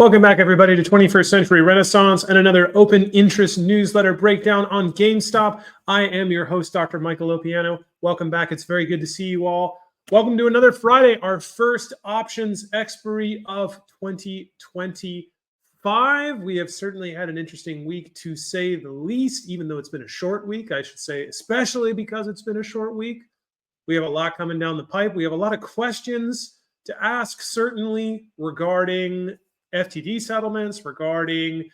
Welcome back, everybody, to 21st Century Renaissance and another open interest newsletter breakdown on GameStop. I am your host, Dr. Michael LoPiano. Welcome back. It's very good to see you all. Welcome to another Friday, our first options expiry of 2025. We have certainly had an interesting week, to say the least, even though it's been a short week, I should say, especially because it's been a short week. We have a lot coming down the pipe. We have a lot of questions to ask, certainly, regarding FTD settlements, regarding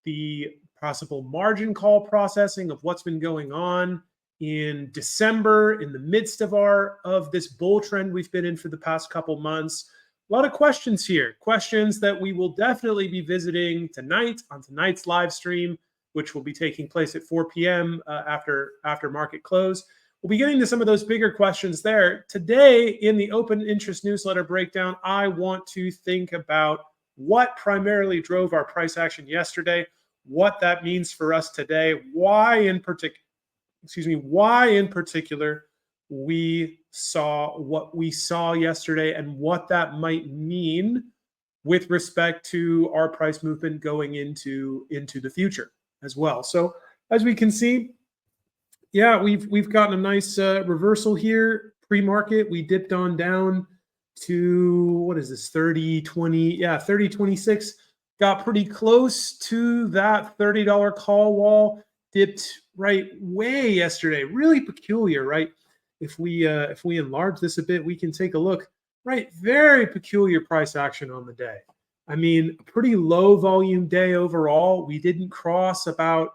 the possible margin call processing of what's been going on in December, in the midst of this bull trend we've been in for the past couple months. A lot of questions here, questions that we will definitely be visiting tonight on tonight's live stream, which will be taking place at 4 p.m. After market close. We'll be getting to some of those bigger questions there. Today, in the open interest newsletter breakdown, I want to think about what primarily drove our price action yesterday, what that means for us today, why in particular we saw what we saw yesterday, and what that might mean with respect to our price movement going into the future as well. So as we can see, yeah, we've gotten a nice reversal here. Pre-market, we dipped on down to, what is this, 30.26, got pretty close to that $30 call wall, dipped right way yesterday. Really peculiar, right? If we enlarge this a bit, we can take a look, right? Very peculiar price action on the day. I mean, a pretty low volume day overall. We didn't cross about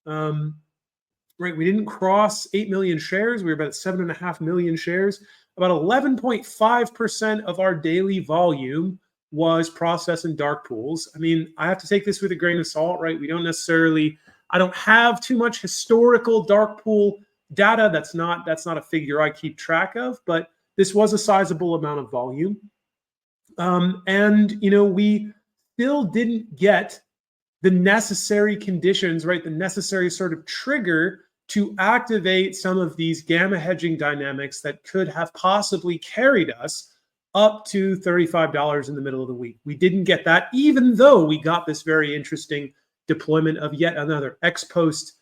we didn't cross 8 million shares. We were about 7.5 million shares. About 11.5% of our daily volume was processed in dark pools. I mean, I have to take this with a grain of salt, right? I don't have too much historical dark pool data. That's not a figure I keep track of, but this was a sizable amount of volume. And, we still didn't get the necessary conditions, right? The necessary sort of trigger to activate some of these gamma hedging dynamics that could have possibly carried us up to $35 in the middle of the week. We didn't get that, even though we got this very interesting deployment of yet another X-post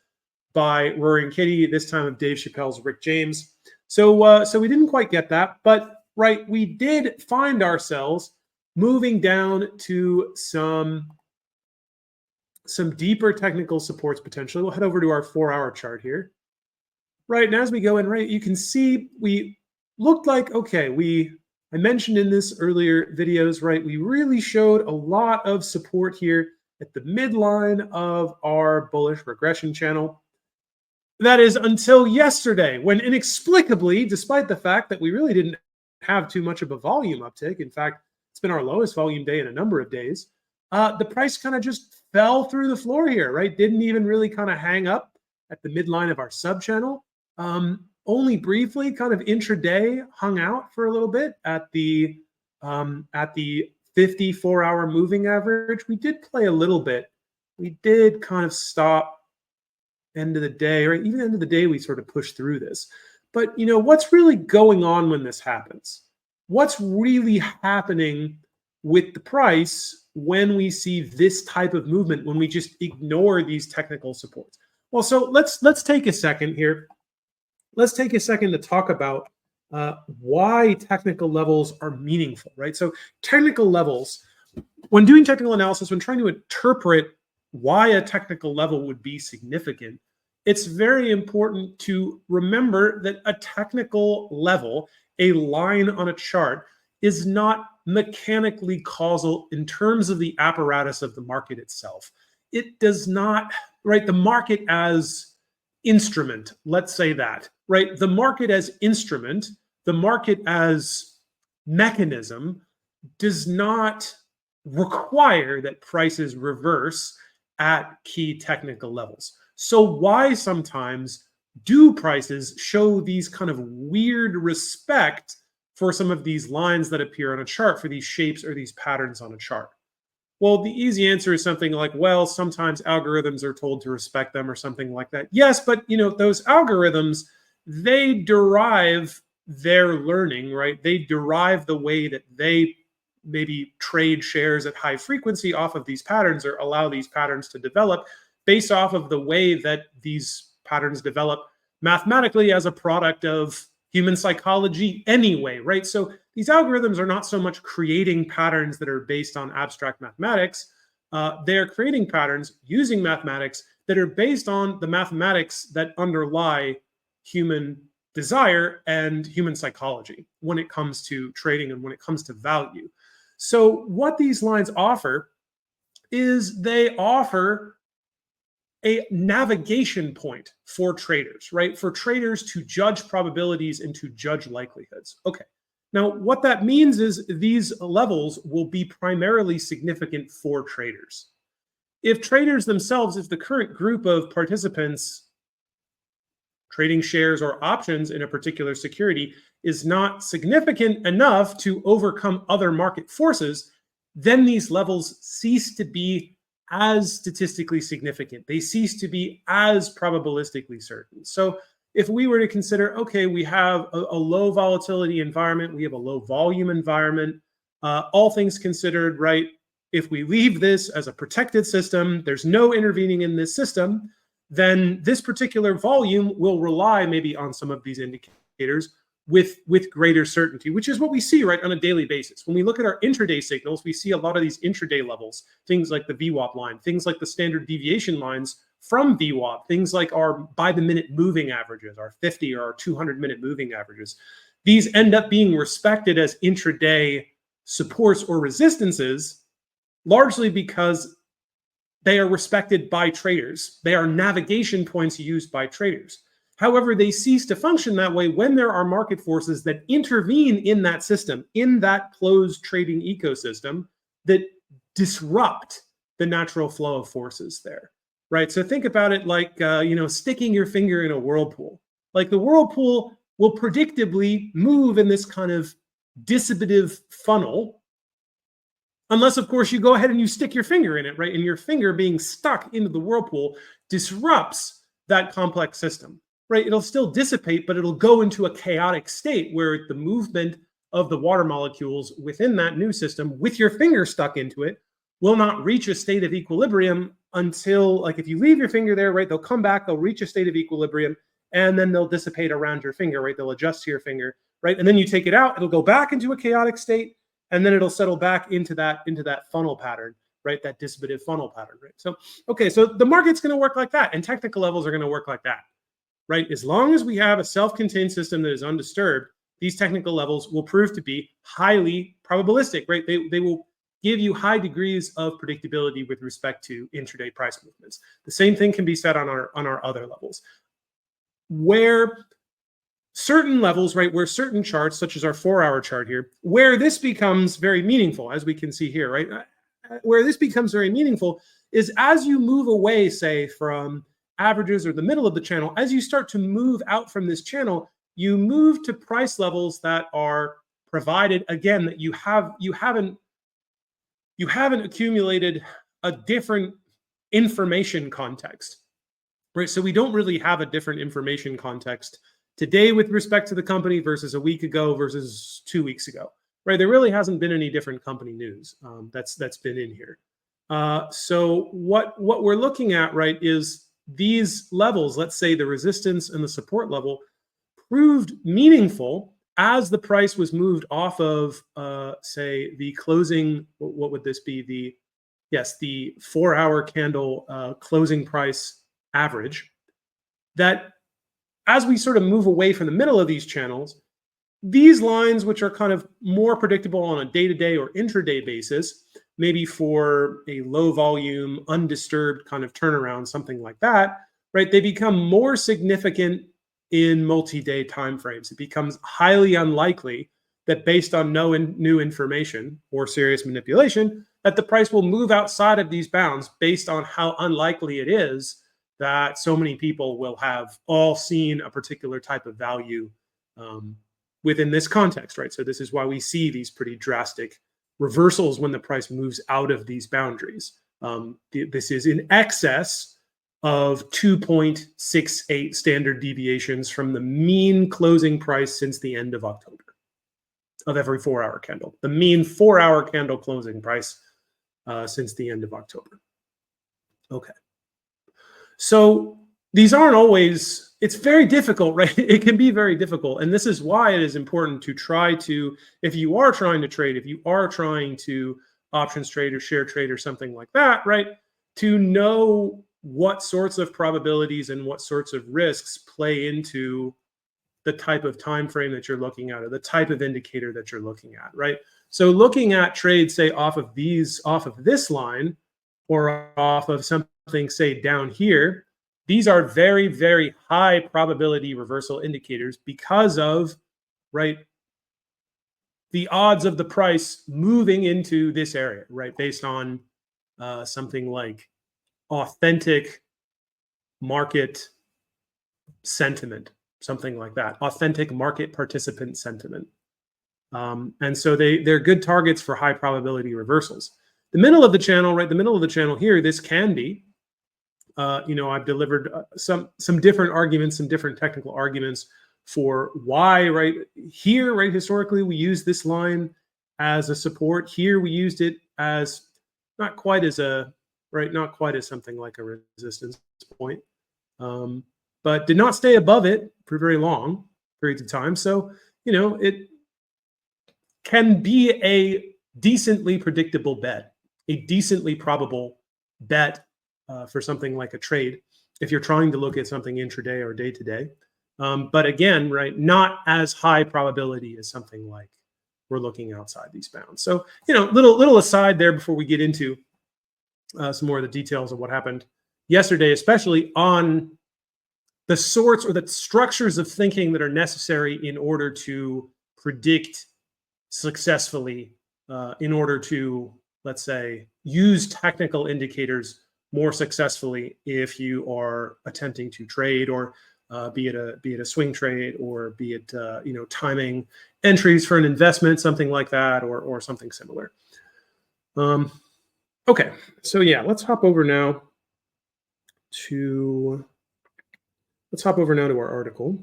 by Roaring Kitty, this time of Dave Chappelle's Rick James. So we didn't quite get that, but right, we did find ourselves moving down to some deeper technical supports potentially. We'll head over to our 4-hour chart here. Right, and as we go in, right, you can see we looked like, okay, I mentioned in this earlier videos, right, we really showed a lot of support here at the midline of our bullish regression channel. That is until yesterday, when inexplicably, despite the fact that we really didn't have too much of a volume uptick, in fact, it's been our lowest volume day in a number of days, the price kind of just fell through the floor here, right? Didn't even really kind of hang up at the midline of our sub channel. Only briefly, kind of intraday, hung out for a little bit at the 54-hour moving average. We did play a little bit. We did kind of stop end of the day, right? Even end of the day, we sort of pushed through this. But what's really going on when this happens? What's really happening with the price when we see this type of movement, when we just ignore these technical supports? Well, so let's take a second here. Let's take a second to talk about why technical levels are meaningful, right? So technical levels, when doing technical analysis, when trying to interpret why a technical level would be significant, it's very important to remember that a technical level, a line on a chart, is not mechanically causal in terms of the apparatus of the market itself. It does not, right? The market as instrument, let's say that, right? The market as instrument, the market as mechanism does not require that prices reverse at key technical levels. So why sometimes do prices show these kind of weird respect for some of these lines that appear on a chart, for these shapes or these patterns on a chart? Well, the easy answer is something like, well, sometimes algorithms are told to respect them or something like that. Yes, but those algorithms, they derive their learning, right? They derive the way that they maybe trade shares at high frequency off of these patterns, or allow these patterns to develop based off of the way that these patterns develop mathematically as a product of human psychology anyway, right? So these algorithms are not so much creating patterns that are based on abstract mathematics. They're creating patterns using mathematics that are based on the mathematics that underlie human desire and human psychology when it comes to trading and when it comes to value. So what these lines offer is they offer a navigation point for traders, right? For traders to judge probabilities and to judge likelihoods. Okay. Now, what that means is these levels will be primarily significant for traders. If traders themselves, if the current group of participants trading shares or options in a particular security is not significant enough to overcome other market forces, then these levels cease to be as statistically significant. They cease to be as probabilistically certain. So if we were to consider, okay, we have a low volatility environment, we have a low volume environment, all things considered, right? If we leave this as a protected system, there's no intervening in this system, then this particular volume will rely maybe on some of these indicators with greater certainty, which is what we see right on a daily basis. When we look at our intraday signals, we see a lot of these intraday levels, things like the VWAP line, things like the standard deviation lines from VWAP, things like our by the minute moving averages, our 50 or our 200-minute moving averages. These end up being respected as intraday supports or resistances, largely because they are respected by traders. They are navigation points used by traders. However, they cease to function that way when there are market forces that intervene in that system, in that closed trading ecosystem, that disrupt the natural flow of forces there, right? So think about it like, sticking your finger in a whirlpool. Like the whirlpool will predictably move in this kind of dissipative funnel, unless, of course, you go ahead and you stick your finger in it, right? And your finger being stuck into the whirlpool disrupts that complex system. Right, it'll still dissipate, but it'll go into a chaotic state where the movement of the water molecules within that new system, with your finger stuck into it, will not reach a state of equilibrium until, like if you leave your finger there, right, they'll come back, they'll reach a state of equilibrium, and then they'll dissipate around your finger, right? They'll adjust to your finger, right? And then you take it out, it'll go back into a chaotic state, and then it'll settle back into that funnel pattern, right? That dissipative funnel pattern, right? So, okay, so the market's going to work like that, and technical levels are going to work like that. Right? As long as we have a self-contained system that is undisturbed, these technical levels will prove to be highly probabilistic, right? They will give you high degrees of predictability with respect to intraday price movements. The same thing can be said on our other levels. Where certain levels, right, where certain charts, such as our 4-hour chart here, where this becomes very meaningful, as we can see here, right? Where this becomes very meaningful is as you move away, say, from averages or the middle of the channel, as you start to move out from this channel, you move to price levels that are provided, again, that you haven't accumulated a different information context, right? So we don't really have a different information context today with respect to the company versus a week ago versus 2 weeks ago, right? There really hasn't been any different company news that's been in here. So what we're looking at, right, is these levels, let's say the resistance and the support level, proved meaningful as the price was moved off of, say, the closing, what would this be? The 4-hour candle closing price average. That as we sort of move away from the middle of these channels, these lines, which are kind of more predictable on a day-to-day or intraday basis, maybe for a low volume, undisturbed kind of turnaround, something like that, right? They become more significant in multi-day timeframes. It becomes highly unlikely that based on no new information or serious manipulation, that the price will move outside of these bounds based on how unlikely it is that so many people will have all seen a particular type of value within this context, right? So this is why we see these pretty drastic reversals when the price moves out of these boundaries. This is in excess of 2.68 standard deviations from the mean closing price since the end of October. of every 4-hour candle, the mean 4-hour candle closing price since the end of October. Okay. So these aren't always, it's very difficult, right? It can be very difficult. And this is why it is important to try to, if you are trying to trade, if you are trying to options trade or share trade or something like that, right? To know what sorts of probabilities and what sorts of risks play into the type of time frame that you're looking at or the type of indicator that you're looking at, right? So looking at trades, say off of this line or off of something, say down here, these are very, very high probability reversal indicators because of, right, the odds of the price moving into this area, right, based on something like authentic market sentiment, something like that, authentic market participant sentiment. And so they're good targets for high probability reversals. The middle of the channel, right, the middle of the channel here, this can be, I've delivered some different arguments, some different technical arguments for why, right here, right, historically, we use this line as a support. Here we used it as not quite as something like a resistance point, but did not stay above it for very long periods of time. So, it can be a decently predictable bet, a decently probable bet for something like a trade if you're trying to look at something intraday or day to day. But again, right, not as high probability as something like we're looking outside these bounds. So, little aside there before we get into some more of the details of what happened yesterday, especially on the sorts or the structures of thinking that are necessary in order to predict successfully, in order to, let's say, use technical indicators more successfully if you are attempting to trade, or be it a swing trade, or be it timing entries for an investment, something like that, or something similar. Okay, so yeah, let's hop over now to our article.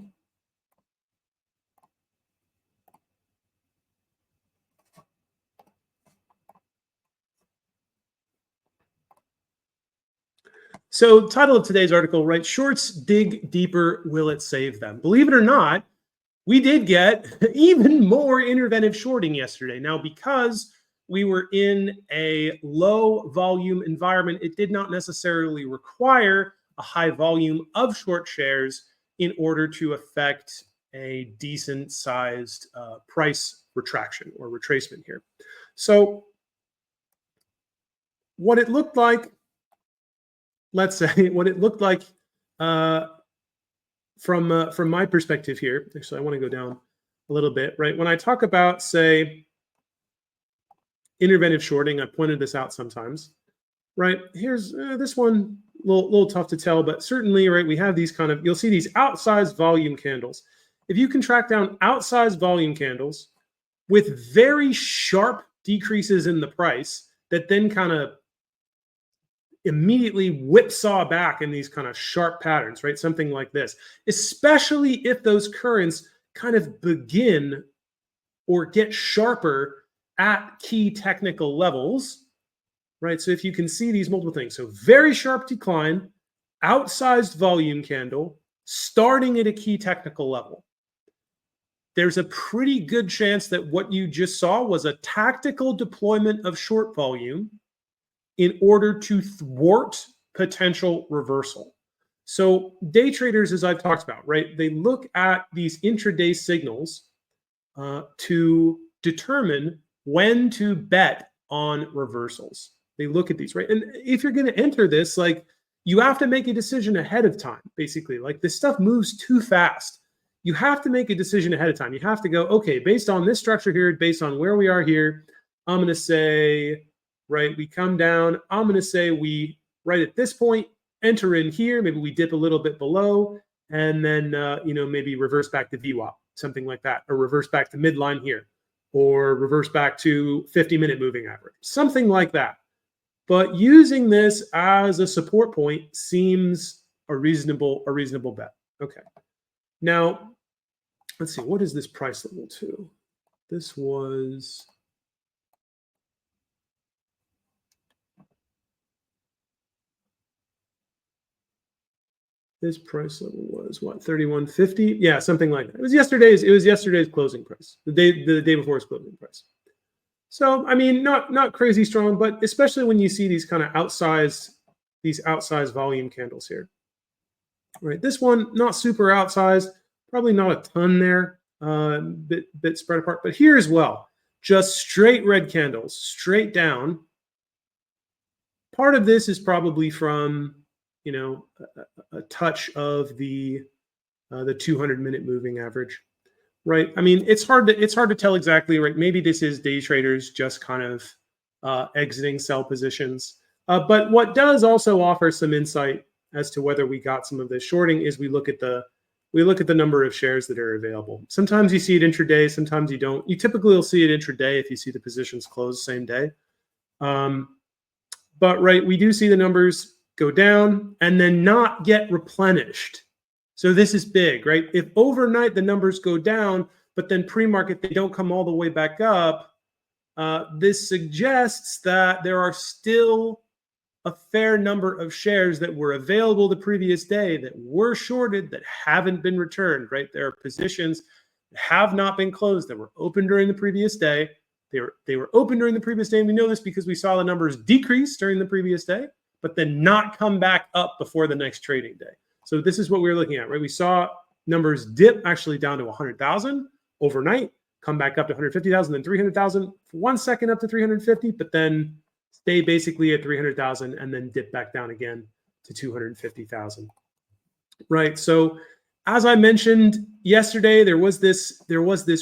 So, title of today's article, right? Shorts dig deeper, will it save them? Believe it or not, we did get even more interventive shorting yesterday. Now, because we were in a low volume environment, it did not necessarily require a high volume of short shares in order to affect a decent sized price retraction or retracement here. So what it looked like, let's say, what it looked like from my perspective here. Actually, I want to go down a little bit, right? When I talk about, say, interventive shorting, I pointed this out sometimes, right? Here's this one, little tough to tell, but certainly, right, we have these kind of, you'll see these outsized volume candles. If you can track down outsized volume candles with very sharp decreases in the price that then kind of immediately whipsaw back in these kind of sharp patterns, right? Something like this, especially if those currents kind of begin or get sharper at key technical levels, right? So if you can see these multiple things, so very sharp decline, outsized volume candle, starting at a key technical level, there's a pretty good chance that what you just saw was a tactical deployment of short volume in order to thwart potential reversal. So day traders, as I've talked about, right, they look at these intraday signals to determine when to bet on reversals. They look at these, right? And if you're going to enter this, like, you have to make a decision ahead of time, basically. Like, this stuff moves too fast. You have to make a decision ahead of time. You have to go, okay, based on this structure here, based on where we are here, I'm going to say, right, we come down, I'm going to say we, right at this point, enter in here, maybe we dip a little bit below, and then, maybe reverse back to VWAP, something like that, or reverse back to midline here, or reverse back to 50-minute moving average, something like that. But using this as a support point seems a reasonable bet. Okay. Now, let's see, what is this price level to? This was this price level was what, 31.50? Yeah, something like that. It was yesterday's closing price. The day before its closing price. So I mean, not crazy strong, but especially when you see these kind of outsized volume candles here. Right, this one not super outsized, probably not a ton there, bit spread apart. But here as well, just straight red candles, straight down. Part of this is probably from, you know, a touch of the 200-minute moving average, right? I mean, it's hard to tell exactly, right? Maybe this is day traders just kind of exiting sell positions. But what does also offer some insight as to whether we got some of this shorting is we look at the number of shares that are available. Sometimes you see it intraday, sometimes you don't. You typically will see it intraday if you see the positions close same day. But right, we do see the numbers go down and then not get replenished. So this is big, right? If overnight the numbers go down, but then pre-market they don't come all the way back up, this suggests that there are still a fair number of shares that were available the previous day that were shorted that haven't been returned, right? There are positions that have not been closed that were open during the previous day. They were open during the previous day, and we know this because we saw the numbers decrease during the previous day, but then not come back up before the next trading day. So this is what we were looking at, right? We saw numbers dip actually down to 100,000 overnight, come back up to 150,000, then 300,000, for 1 second up to 350, but then stay basically at 300,000 and then dip back down again to 250,000. Right. So as I mentioned yesterday, there was this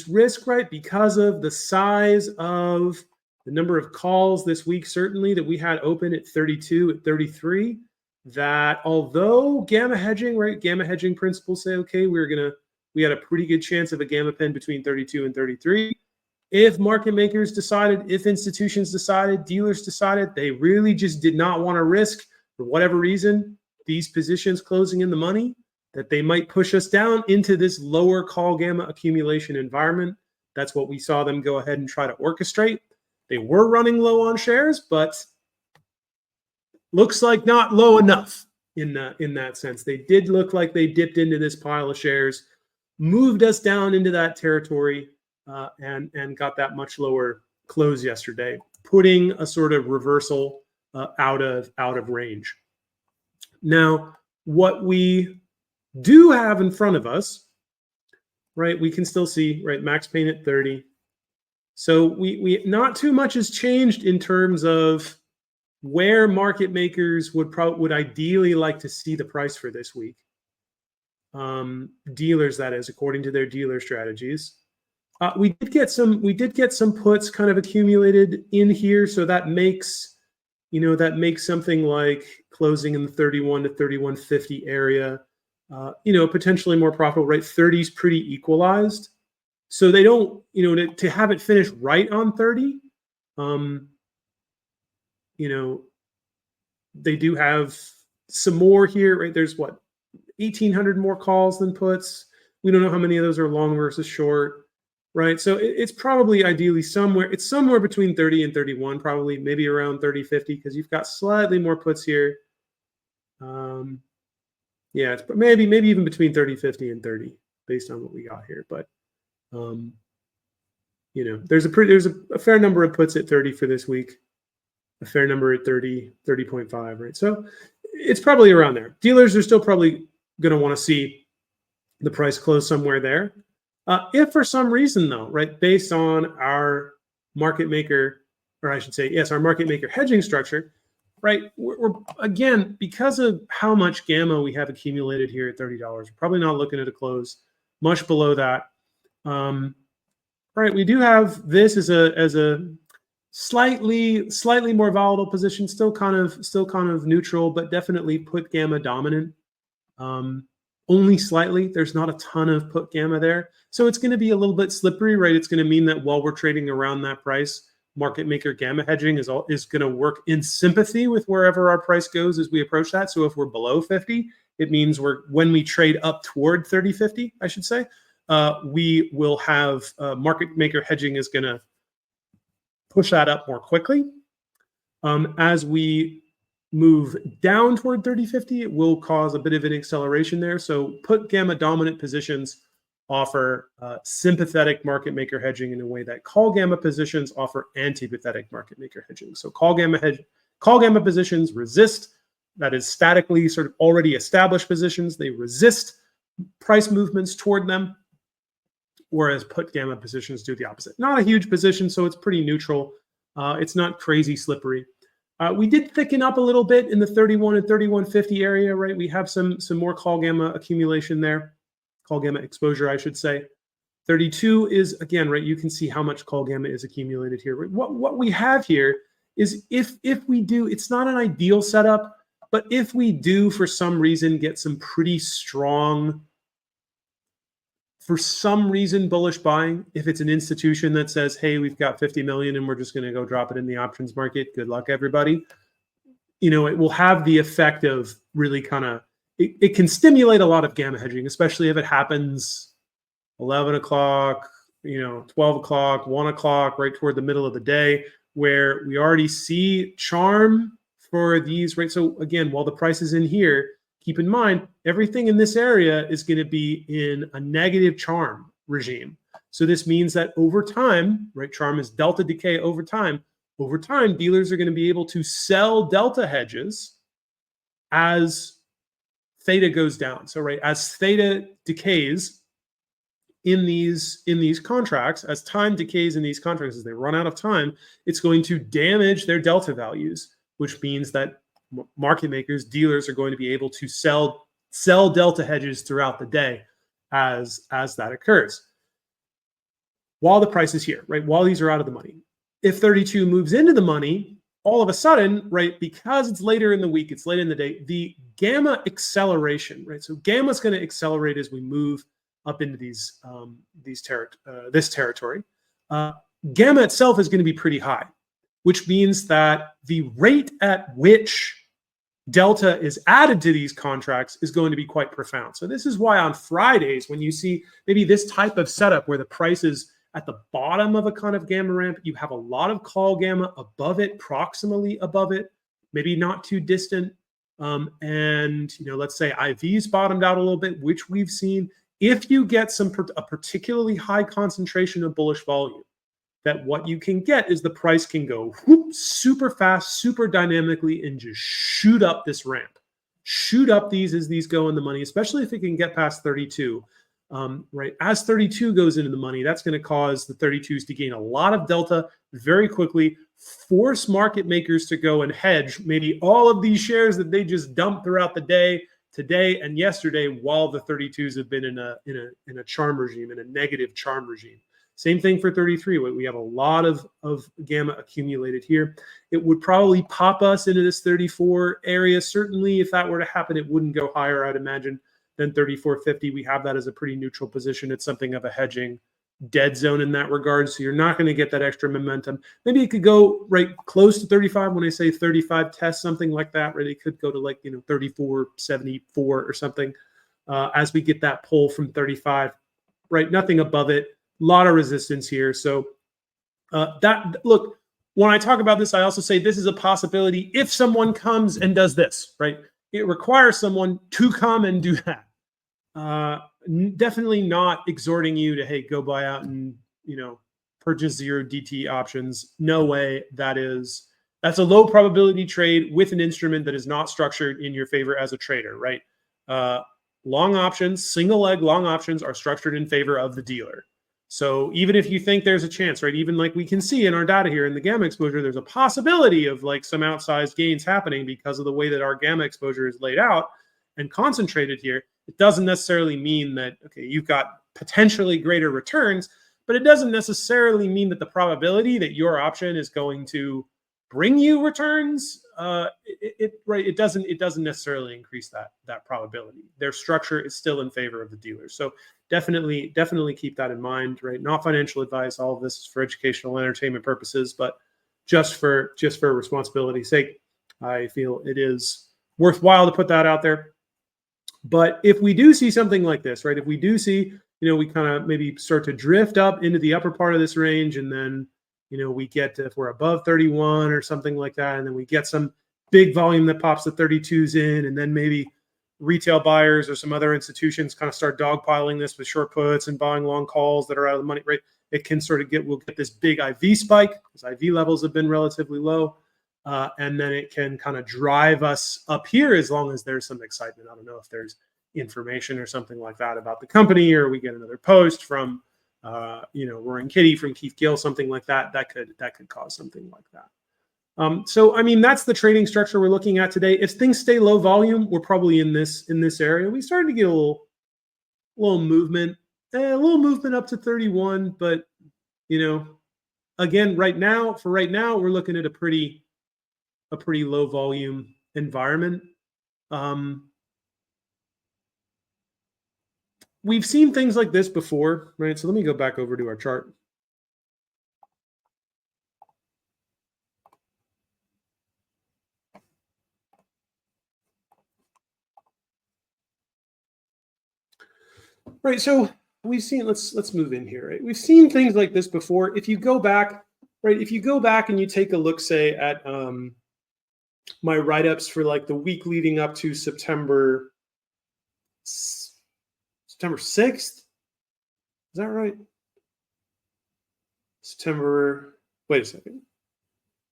risk, right, because of the size of the number of calls this week, certainly that we had open at 32, at 33, that although gamma hedging, right, gamma hedging principles say, okay, we had a pretty good chance of a gamma pen between 32 and 33. If market makers decided, if institutions decided, dealers decided, they really just did not want to risk, for whatever reason, these positions closing in the money, that they might push us down into this lower call gamma accumulation environment. That's what we saw them go ahead and try to orchestrate. They were running low on shares, but looks like not low enough in that sense. They did look like they dipped into this pile of shares, moved us down into that territory, and got that much lower close yesterday, putting a sort of reversal out of range. Now, what we do have in front of us, right, we can still see, right, max pain at 30. So we not too much has changed in terms of where market makers would ideally like to see the price for this week. Dealers, that is, according to their dealer strategies. We did get some puts kind of accumulated in here, so that makes something like closing in the 31 to 31.50 area, potentially more profitable. Right, 30 is pretty equalized, so they don't, to have it finish right on 30. They do have some more here, right? There's what, 1,800 more calls than puts. We don't know how many of those are long versus short. Right, so it's probably ideally somewhere between 30 and 31, probably maybe around 30.50, because you've got slightly more puts here. Yeah, it's maybe even between 30.50 and 30 based on what we got here. But there's a fair number of puts at 30 for this week, a fair number at 30.5, right? So it's probably around there. Dealers are still probably going to want to see the price close somewhere there. If for some reason, though, right, based on our market maker, or I should say, yes, our market maker hedging structure, right, we're again, because of how much gamma we have accumulated here at $30, we're probably not looking at a close much below that. Right, we do have this as a slightly more volatile position, still kind of neutral, but definitely put gamma dominant. Only slightly. There's not a ton of put gamma there. So it's going to be a little bit slippery, right? It's going to mean that while we're trading around that price, market maker gamma hedging is going to work in sympathy with wherever our price goes as we approach that. So if we're below 50, it means when we trade up toward 30.50, I should say, we will have market maker hedging is going to push that up more quickly. As we move down toward 3050, it will cause a bit of an acceleration there. So put gamma dominant positions offer sympathetic market maker hedging in a way that call gamma positions offer antipathetic market maker hedging. So call gamma positions resist, that is statically sort of already established positions. They resist price movements toward them, whereas put gamma positions do the opposite. Not a huge position, so it's pretty neutral. It's not crazy slippery. We did thicken up a little bit in the 31 and 3150 area, right? We have some more call gamma accumulation there, call gamma exposure, I should say. 32 is, again, right, you can see how much call gamma is accumulated here. Right? What we have here is if we do, it's not an ideal setup, but if we do for some reason get some pretty strong, for some reason bullish buying, if it's an institution that says, hey, we've got 50 million and we're just going to go drop it in the options market, good luck everybody, you know, it will have the effect of really kind of, it can stimulate a lot of gamma hedging, especially if it happens 11 o'clock, you know, 12 o'clock, 1 o'clock, right toward the middle of the day, where we already see charm for these, right? So again, while the price is in here, keep in mind, everything in this area is going to be in a negative charm regime. So this means that over time, right, charm is delta decay over time. Over time, dealers are going to be able to sell delta hedges as theta goes down. So, right, as theta decays in these contracts, as time decays in these contracts, as they run out of time, it's going to damage their delta values, which means that market makers, dealers are going to be able to sell delta hedges throughout the day as that occurs. While the price is here, right? While these are out of the money. If 32 moves into the money, all of a sudden, right, because it's later in the week, it's late in the day, the gamma acceleration, right? So gamma is going to accelerate as we move up into this territory. Gamma itself is going to be pretty high, which means that the rate at which delta is added to these contracts is going to be quite profound. So this is why on Fridays, when you see maybe this type of setup where the price is at the bottom of a kind of gamma ramp, you have a lot of call gamma above it, proximally above it, maybe not too distant. And, you know, let's say IV's bottomed out a little bit, which we've seen. If you get a particularly high concentration of bullish volume, that what you can get is the price can go whoop, super fast, super dynamically, and just shoot up this ramp. Shoot up these as these go in the money, especially if it can get past 32. Right, as 32 goes into the money, that's going to cause the 32s to gain a lot of delta very quickly, force market makers to go and hedge maybe all of these shares that they just dumped throughout the day, today and yesterday, while the 32s have been in a charm regime, in a negative charm regime. Same thing for 33. We have a lot of gamma accumulated here. It would probably pop us into this 34 area. Certainly, if that were to happen, it wouldn't go higher, I'd imagine, than 34.50. We have that as a pretty neutral position. It's something of a hedging dead zone in that regard. So you're not going to get that extra momentum. Maybe it could go right close to 35. When I say 35 test, something like that, right? It could go to like, 34.74 or something as we get that pull from 35, right? Nothing above it. A lot of resistance here. So look, when I talk about this, I also say this is a possibility if someone comes and does this, right? It requires someone to come and do that. Definitely not exhorting you to, hey, go buy out and, purchase 0 DT options. No way. That's a low probability trade with an instrument that is not structured in your favor as a trader, right? Long options, single leg long options are structured in favor of the dealer. So even if you think there's a chance, right, even like we can see in our data here in the gamma exposure, there's a possibility of like some outsized gains happening because of the way that our gamma exposure is laid out and concentrated here. It doesn't necessarily mean that, okay, you've got potentially greater returns, but it doesn't necessarily mean that the probability that your option is going to bring you returns, it doesn't necessarily increase that probability. Their structure is still in favor of the dealer. So definitely keep that in mind, right? Not financial advice. All of this is for educational entertainment purposes, but just for responsibility's sake, I feel it is worthwhile to put that out there. But if we do see something like this, right? If we do see we kind of maybe start to drift up into the upper part of this range, and then we get to, if we're above 31 or something like that, and then we get some big volume that pops the 32s in, and then maybe retail buyers or some other institutions kind of start dogpiling this with short puts and buying long calls that are out of the money, right? It can sort of we'll get this big IV spike because IV levels have been relatively low. And then it can kind of drive us up here as long as there's some excitement. I don't know if there's information or something like that about the company, or we get another post from, Roaring Kitty from Keith Gill, something like that. That could cause something like that. So, I mean, that's the trading structure we're looking at today. If things stay low volume, we're probably in this area. We started to get a little movement, up to 31. But, again, right now, we're looking at a pretty low volume environment. We've seen things like this before, right? So let me go back over to our chart. Right, so we've seen, let's move in here, right? We've seen things like this before. If you go back, right, and you take a look, say, at my write-ups for like the week leading up to September 6th. Is that right? Wait a second.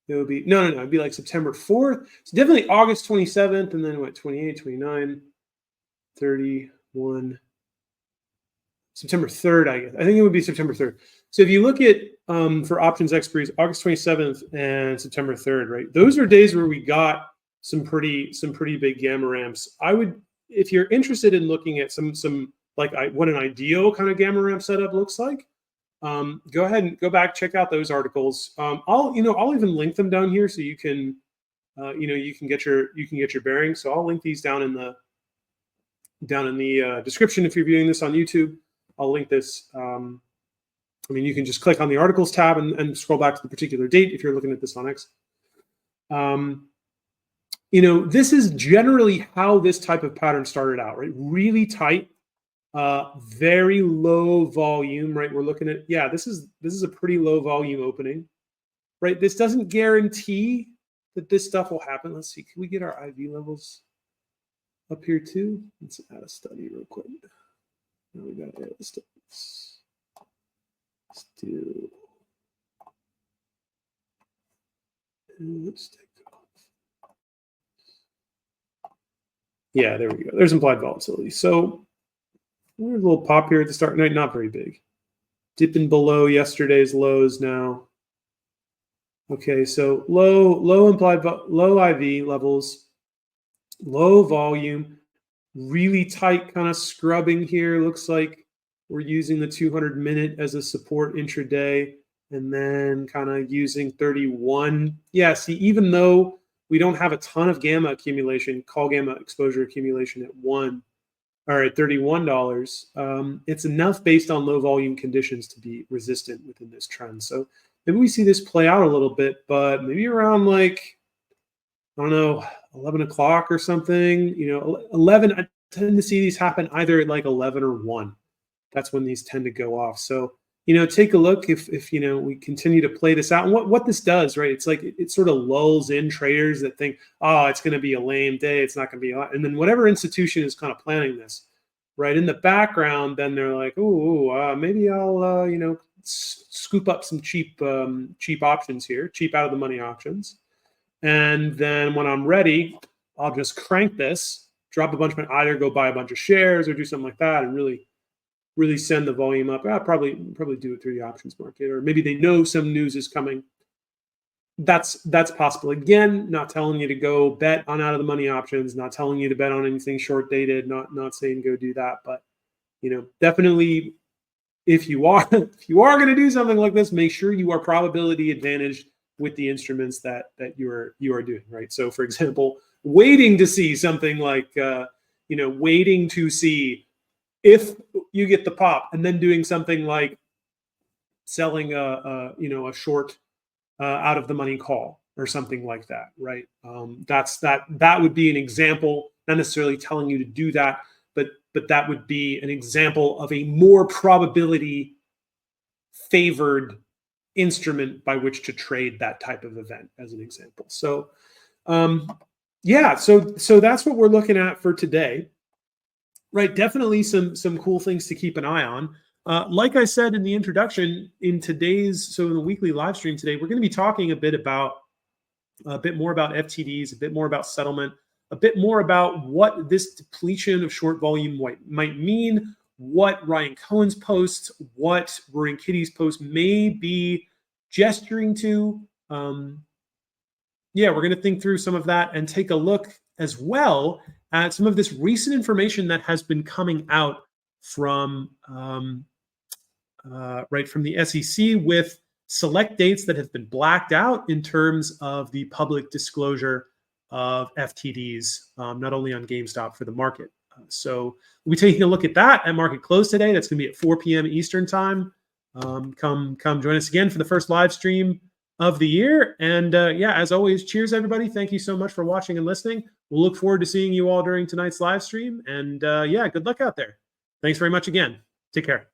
It would be, no, it'd be like September 4th. So definitely August 27th, and then what, 28, 29, 31, September 3rd, I guess. I think it would be September 3rd. So if you look at, for options expiries, August 27th and September 3rd, right? Those are days where we got some pretty big gamma ramps. I would, if you're interested in looking at some like what an ideal kind of gamma ramp setup looks like, go ahead and go back, check out those articles. I'll even link them down here so you can, you can get your bearings. So I'll link these down in the description if you're viewing this on YouTube. I'll link this. You can just click on the articles tab and scroll back to the particular date if you're looking at this on X. This is generally how this type of pattern started out, right? Really tight, very low volume, right? We're looking at, this is a pretty low volume opening, right? This doesn't guarantee that this stuff will happen. Let's see, can we get our IV levels up here too? Let's add a study real quick. Now we got to add the studies. Let's do. Let's take off. Yeah, there we go. There's implied volatility. So we're a little pop here at the start. Not very big. Dipping below yesterday's lows now. Okay, so low implied, low IV levels, low volume. Really tight kind of scrubbing here. Looks like we're using the 200-minute as a support intraday, and then kind of using 31. Yeah, see, even though we don't have a ton of gamma accumulation, call gamma exposure accumulation at $31, it's enough based on low volume conditions to be resistant within this trend. So maybe we see this play out a little bit, but maybe around like, I don't know, 11 o'clock or something, 11, I tend to see these happen either at like 11 or 1. That's when these tend to go off. So, take a look if we continue to play this out. And what this does, right? It's like it sort of lulls in traders that think, oh, it's going to be a lame day. It's not going to be a lot. And then whatever institution is kind of planning this, right? In the background, then they're like, maybe I'll, scoop up some cheap options here, cheap out of the money options. And then when I'm ready, I'll just crank this, drop a bunch of, either go buy a bunch of shares or do something like that and really send the volume up. I'll probably do it through the options market, or maybe they know some news is coming. That's possible. Again, not telling you to go bet on out of the money options, not telling you to bet on anything short dated, not saying go do that. But definitely if you are going to do something like this, make sure you are probability advantaged with the instruments that you are doing, right? So for example, waiting to see something like waiting to see if you get the pop, and then doing something like selling a short out of the money call or something like that, right? That would be an example, not necessarily telling you to do that, but but that would be an example of a more probability favored instrument by which to trade that type of event, as an example. So yeah, so that's what we're looking at for today, right? Definitely some cool things to keep an eye on. Like I said in the introduction, in the weekly live stream today, we're going to be talking a bit more about FTDs, a bit more about settlement, a bit more about what this depletion of short volume might mean, what Ryan Cohen's post, what Roaring Kitty's post may be gesturing to. Yeah, we're going to think through some of that and take a look as well at some of this recent information that has been coming out from from the SEC with select dates that have been blacked out in terms of the public disclosure of FTDs, not only on GameStop for the market. So we'll be taking a look at that at market close today. That's going to be at 4 p.m. Eastern time. Come join us again for the first live stream of the year. And yeah, as always, cheers, everybody. Thank you so much for watching and listening. We'll look forward to seeing you all during tonight's live stream. And yeah, good luck out there. Thanks very much again. Take care.